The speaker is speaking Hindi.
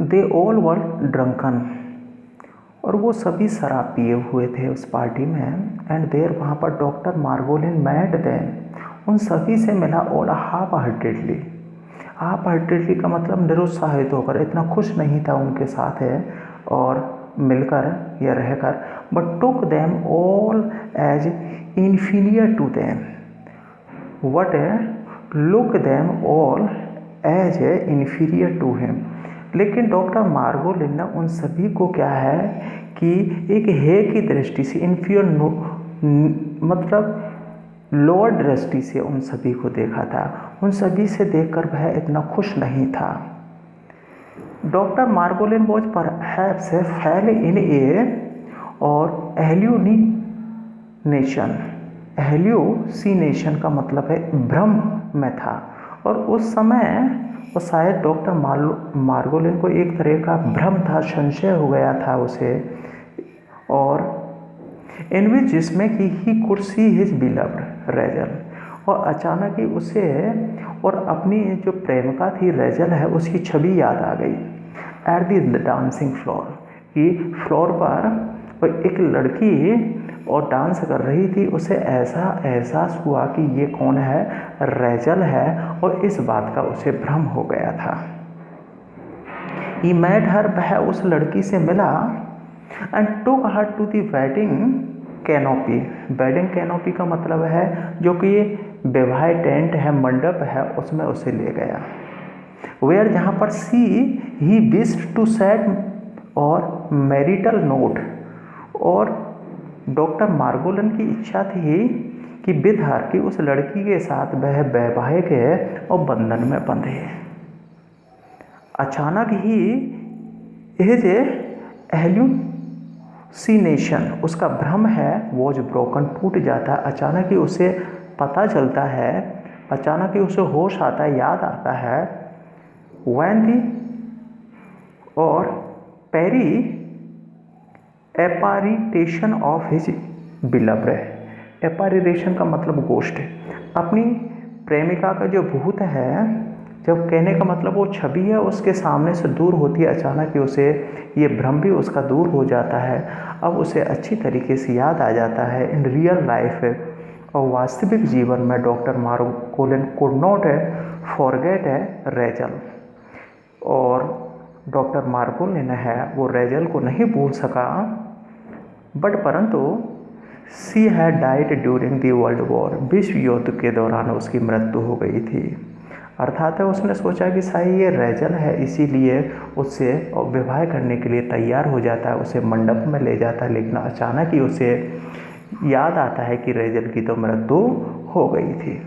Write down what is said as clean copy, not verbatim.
दे ऑल वर ड्रंकन, और वो सभी शराब पिए हुए थे उस पार्टी में। एंड देर, वहाँ पर डॉक्टर मार्गोलिन मैड देन, उन सभी से मिला all half heartedly. Half heartedly का मतलब निरुत्साहित होकर, इतना खुश नहीं था उनके साथ है और मिलकर या रहकर। But took them all as inferior to them, what look them all as a inferior to him. लेकिन डॉक्टर मार्गोलिन ने उन सभी को क्या है कि एक हे की दृष्टि से, इन्फीरियर मतलब लोअर दृष्टि से उन सभी को देखा था। उन सभी से देखकर वह इतना खुश नहीं था। Doctor Margolin was perhaps fail इन ए और एल्यूसीनेशन। एल्यूसीनेशन का मतलब है भ्रम में था, और उस समय वो शायद डॉक्टर मार्गोलिन को एक तरह का भ्रम था, संशय हो गया था उसे, और इन विच जिसमें कि he could see his beloved resale, और अचानक ही उसे और अपनी जो प्रेमिका थी रेजल है उसकी छवि याद आ गई। एट द डांसिंग फ्लोर, कि फ्लोर पर एक लड़की और डांस कर रही थी, उसे ऐसा एहसास हुआ कि ये कौन है, रेजल है, और इस बात का उसे भ्रम हो गया था। ही मेट हर, वह उस लड़की से मिला, and took her to the wedding canopy. Wedding canopy का मतलब है जो कि विवाह टेंट है, मंडप है, उसमें उसे ले गया। वेयर, जहाँ पर सी ही विश्ड टू सेट और मैरिटल नोट, और डॉक्टर मार्गोलिन की इच्छा थी कि विद हर, कि उस लड़की के साथ वह वैवाहिक है और बंधन में बंधे। अचानक ही हिज एल्यूसीनेशन, उसका भ्रम है, वॉज ब्रोकन, टूट जाता है। अचानक ही उसे पता चलता है, अचानक ही उसे होश आता है, याद आता है, व्हेन दी और पेरी एपारिटेशन ऑफ हिज बिलव्ड। एपारिटेशन का मतलब गोश्ट, अपनी प्रेमिका का जो भूत है, जब कहने का मतलब वो छवि है उसके सामने से दूर होती है, अचानक ही उसे ये भ्रम भी उसका दूर हो जाता है। अब उसे अच्छी तरीके से याद आ जाता है इन रियल लाइफ और वास्तविक जीवन में doctor Margolin could not forget Razel, और डॉक्टर मार्गोलिन है वो रेजल को नहीं भूल सका। बट परंतु she had died during the world war, विश्व युद्ध के दौरान उसकी मृत्यु हो गई थी। अर्थात उसने सोचा कि शायद ये रेजल है, इसीलिए उससे विवाह करने के लिए तैयार हो जाता है, उसे मंडप में ले जाता है। लेकिन अचानक ही उसे याद आता है कि रेजल की तो मृत्यु हो गई थी।